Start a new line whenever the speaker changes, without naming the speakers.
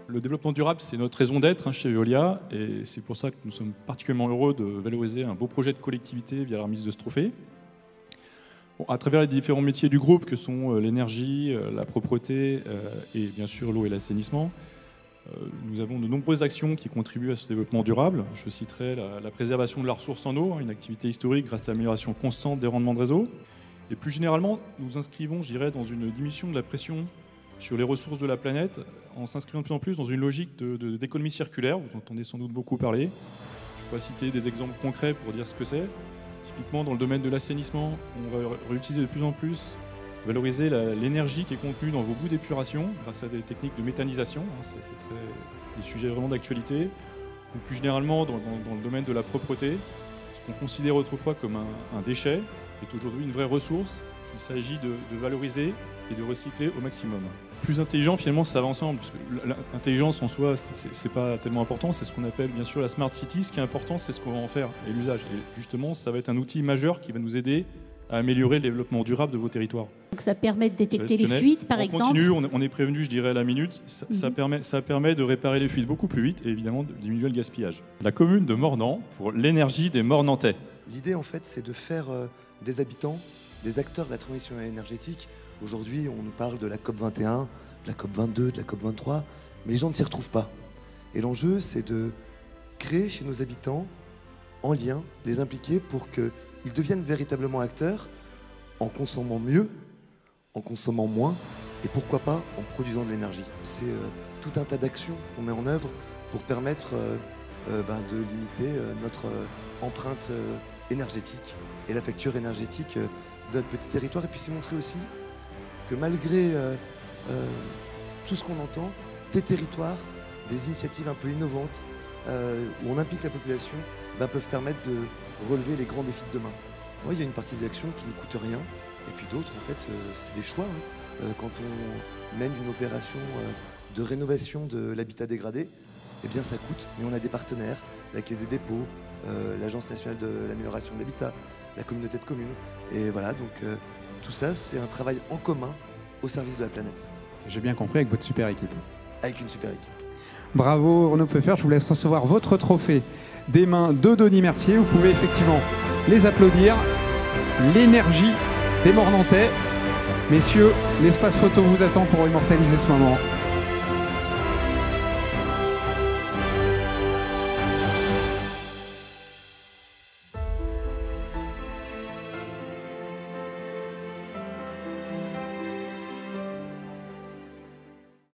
Le développement durable, c'est notre raison d'être chez Veolia, et c'est pour ça que nous sommes particulièrement heureux de valoriser un beau projet de collectivité via la remise de ce trophée. Bon, à travers les différents métiers du groupe, que sont l'énergie, la propreté et bien sûr l'eau et l'assainissement, nous avons de nombreuses actions qui contribuent à ce développement durable. Je citerai la préservation de la ressource en eau, une activité historique grâce à l'amélioration constante des rendements de réseau. Et plus généralement, nous inscrivons, je dirais, dans une diminution de la pression sur les ressources de la planète, en s'inscrivant de plus en plus dans une logique d'économie circulaire. Vous entendez sans doute beaucoup parler. Je pourrais citer des exemples concrets pour dire ce que c'est. Typiquement, dans le domaine de l'assainissement, on va réutiliser de plus en plus, valoriser l'énergie qui est contenue dans vos boues d'épuration grâce à des techniques de méthanisation. C'est des sujets vraiment d'actualité. Ou plus généralement, dans le domaine de la propreté, ce qu'on considère autrefois comme un déchet est aujourd'hui une vraie ressource qu'il s'agit de valoriser et de recycler au maximum. Plus intelligent, finalement, ça va ensemble, parce que l'intelligence en soi, c'est pas tellement important, c'est ce qu'on appelle bien sûr la Smart City. Ce qui est important, c'est ce qu'on va en faire et l'usage. Et justement, ça va être un outil majeur qui va nous aider à améliorer le développement durable de vos territoires.
Donc ça permet de détecter les fuites, par exemple.
On continue, on est prévenu, je dirais, à la minute. Ça permet de réparer les fuites beaucoup plus vite et évidemment de diminuer le gaspillage. La commune de Mornan pour l'énergie des Mornantais.
L'idée, en fait, c'est de faire des habitants des acteurs de la transition énergétique. Aujourd'hui, on nous parle de la COP21, de la COP22, de la COP23, mais les gens ne s'y retrouvent pas. Et l'enjeu, c'est de créer chez nos habitants, en lien, les impliquer pour qu'ils deviennent véritablement acteurs en consommant mieux, en consommant moins, et pourquoi pas en produisant de l'énergie. C'est tout un tas d'actions qu'on met en œuvre pour permettre de limiter notre empreinte énergétique et la facture énergétique de notre petit territoire. Et puis c'est montrer aussi que malgré tout ce qu'on entend, des territoires, des initiatives un peu innovantes, où on implique la population, peuvent permettre de relever les grands défis de demain. Moi, il y a une partie des actions qui ne coûtent rien, et puis d'autres, en fait, c'est des choix. Quand on mène une opération de rénovation de l'habitat dégradé, eh bien ça coûte, mais on a des partenaires, la Caisse des dépôts, l'Agence nationale de l'amélioration de l'habitat, la communauté de communes. Et voilà, donc tout ça, c'est un travail en commun au service de la planète.
J'ai bien compris, avec votre super équipe.
Avec une super équipe.
Bravo Renaud Pfeffer, je vous laisse recevoir votre trophée des mains de Denis Mercier. Vous pouvez effectivement les applaudir. L'énergie des Mornantais. Messieurs, l'espace photo vous attend pour immortaliser ce moment.